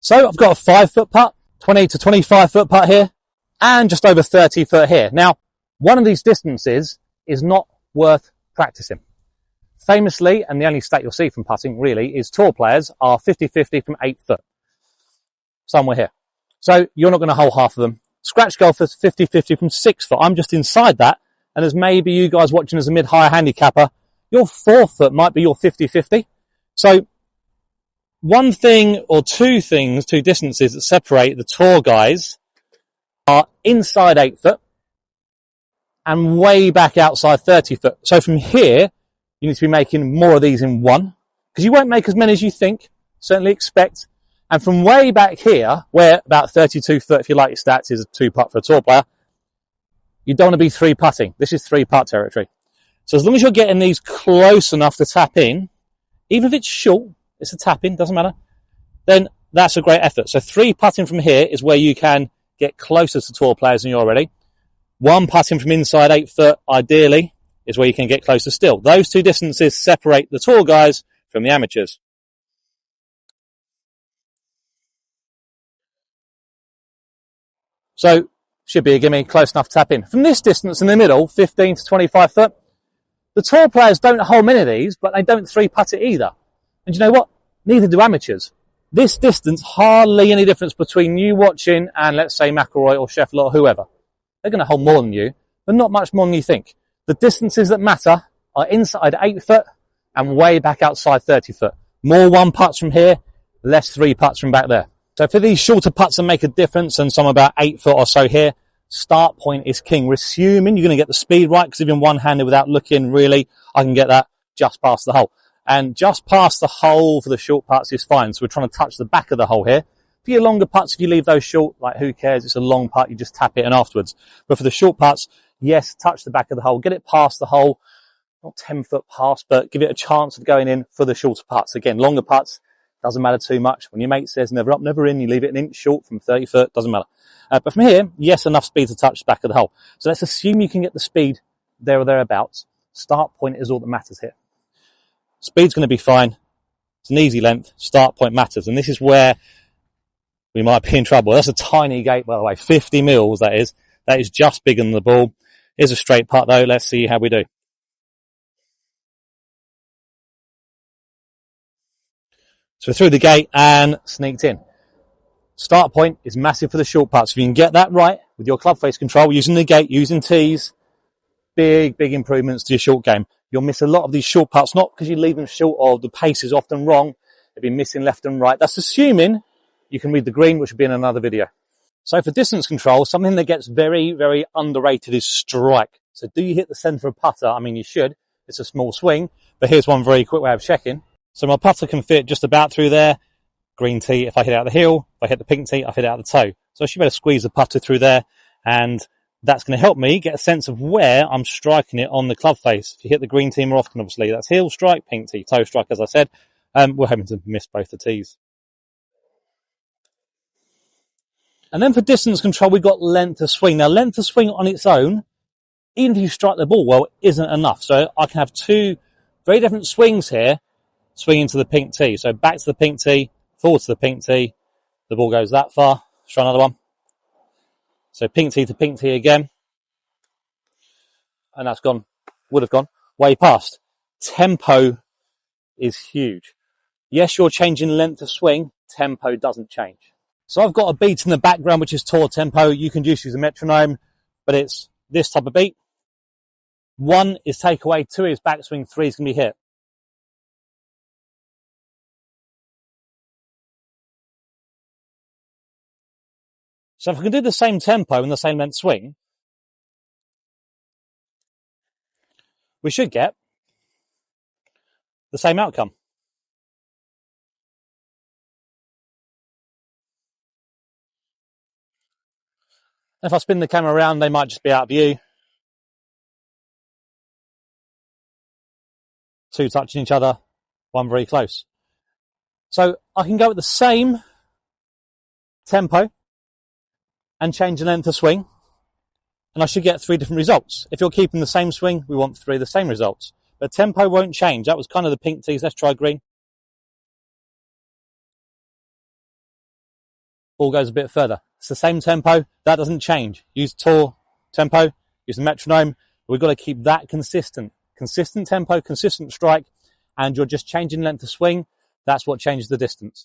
So I've got a 5-foot putt, 20 to 25 foot putt here, and just over 30 foot here. Now, one of these distances is not worth practicing. Famously, and the only stat you'll see from putting really, is tour players are 50-50 from 8 foot. Somewhere here. So you're not going to hole half of them. Scratch golfers 50-50 from 6 foot. I'm just inside that. And as maybe you guys watching as a mid-higher handicapper, your 4 foot might be your 50-50. So one thing or two distances that separate the tour guys are inside 8 foot and way back outside 30 foot. So from here, you need to be making more of these in one, because you won't make as many as you think, certainly expect. And from way back here, where about 32 foot, if you like your stats, is a 2-putt for a tour player, you don't want to be 3-putting. This is 3-putt territory. So as long as you're getting these close enough to tap in, even if it's short, it's a tap in, doesn't matter, then that's a great effort. So 3-putting from here is where you can get closer to tour players than you're already. 1-putting from inside 8 foot, ideally, is where you can get closer still. Those two distances separate the tour guys from the amateurs. So, should be a gimme, close enough to tap in. From this distance in the middle, 15 to 25 foot, the tour players don't hold many of these, but they don't 3-putt it either. And you know what? Neither do amateurs. This distance, hardly any difference between you watching and, let's say, McIlroy or Scheffler or whoever. They're going to hold more than you, but not much more than you think. The distances that matter are inside 8 foot and way back outside 30 foot. More 1-putts from here, less 3-putts from back there. So for these shorter putts that make a difference, and some about 8 foot or so here, start point is king. We're assuming you're going to get the speed right, because even one-handed without looking, really, I can get that just past the hole. And just past the hole for the short putts is fine. So we're trying to touch the back of the hole here. For your longer putts, if you leave those short, like who cares? It's a long putt, you just tap it in afterwards. But for the short putts, yes, touch the back of the hole, get it past the hole, not 10 foot past, but give it a chance of going in for the shorter putts. Again, longer putts, doesn't matter too much. When your mate says never up, never in, you leave it an inch short from 30 foot, doesn't matter. But from here, yes, enough speed to touch the back of the hole. So let's assume you can get the speed there or thereabouts. Start point is all that matters here. Speed's going to be fine. It's an easy length. Start point matters. And this is where we might be in trouble. That's a tiny gate, by the way. 50 mils, that is. That is just bigger than the ball. Here's a straight putt, though. Let's see how we do. So we're through the gate and sneaked in. Start point is massive for the short putts. If you can get that right with your club face control, using the gate, using tees, big improvements to your short game. You'll miss a lot of these short putts, not because you leave them short or the pace is often wrong. They'll be missing left and right. That's assuming you can read the green, which will be in another video. So for distance control, something that gets very underrated is strike. So do you hit the centre of putter? I mean, you should. It's a small swing, but here's one very quick way of checking. So my putter can fit just about through there. Green tee, if I hit it out the heel. If I hit the pink tee, I hit it out the toe. So I should be able to squeeze the putter through there, and that's going to help me get a sense of where I'm striking it on the club face. If you hit the green tee more often, obviously, that's heel strike, pink tee, toe strike, as I said. We're hoping to miss both the tees. And then for distance control, we've got length of swing. Now, length of swing on its own, even if you strike the ball well, isn't enough. So I can have two very different swings here, swinging to the pink tee. So back to the pink tee, forward to the pink tee. The ball goes that far. Let's try another one. So pink tee to pink tee again. And that's gone, would have gone way past. Tempo is huge. Yes, you're changing length of swing. Tempo doesn't change. So I've got a beat in the background, which is tour tempo. You can just use a metronome, but it's this type of beat. 1 is takeaway, 2 is backswing, 3 is going to be hit. So if I can do the same tempo and the same length swing, we should get the same outcome. And if I spin the camera around, they might just be out of view. 2 touching each other, 1 very close. So I can go at the same tempo and change the length of swing, and I should get 3 different results. If you're keeping the same swing, we want 3 of the same results. But tempo won't change. That was kind of the pink tees. Let's try green. ball goes a bit further. It's the same tempo, that doesn't change. Use tour tempo, use the metronome. We've got to keep that consistent. Consistent tempo, consistent strike, and you're just changing length of swing. That's what changes the distance.